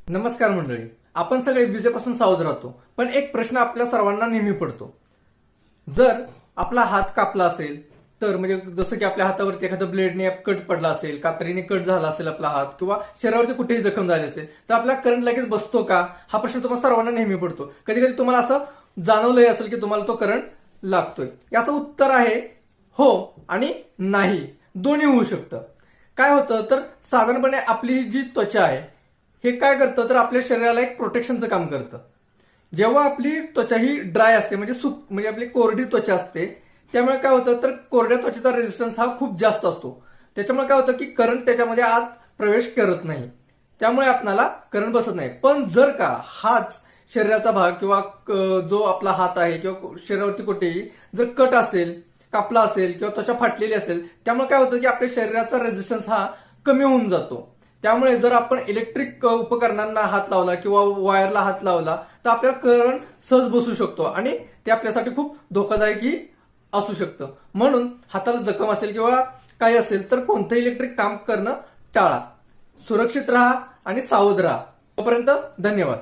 नमस्कार मंडळी. आपण सगळे विजेपासून सावध राहतो, पण एक प्रश्न आपल्या सर्वांना नेहमी पडतो. जर आपला हात कापला असेल तर, म्हणजे जसं की आपल्या हातावरती एखाद्या ब्लेडने कट पडला असेल, कात्रीने कट झाला असेल आपला हात, किंवा शरीरावरती कुठेही जखम झाली असेल, तर आपला करंट लगेच बसतो का, हा प्रश्न तुम्हाला सर्वांना नेहमी पडतो. कधी कधी तुम्हाला असं जाणवलंही असेल की तुम्हाला तो करंट लागतोय. याचं उत्तर आहे हो आणि नाही, दोन्ही होऊ शकतं. काय होतं तर, साधारणपणे आपली जी त्वचा आहे हे काय करतं तर आपल्या शरीराला एक प्रोटेक्शनचं काम करतं. जेव्हा आपली त्वचा ही ड्राय असते, म्हणजे आपली कोरडी त्वचा असते, त्यामुळे काय होतं तर कोरड्या त्वचेचा रेजिस्टन्स हा खूप जास्त असतो. त्याच्यामुळे काय होतं की करंट त्याच्यामध्ये आत प्रवेश करत नाही, त्यामुळे आपल्याला करंट बसत नाही. पण जर का हाच शरीराचा भाग किंवा जो आपला हात आहे किंवा शरीरावरती कुठेही जर कट असेल, कापला असेल किंवा त्वचा फाटलेली असेल, त्यामुळे काय होतं की आपल्या शरीराचा रेजिस्टन्स हा कमी होऊन जातो. त्यामुळे जर आपण इलेक्ट्रिक उपकरणांना हात लावला किंवा वायरला हात लावला तर आपल्याला करंट सहज बसू शकतो आणि ते आपल्यासाठी खूप धोकादायकही असू शकतं. म्हणून हाताला जखम असेल किंवा काही असेल तर कोणतंही इलेक्ट्रिक काम करणं टाळा. सुरक्षित राहा आणि सावध राहा. तोपर्यंत धन्यवाद.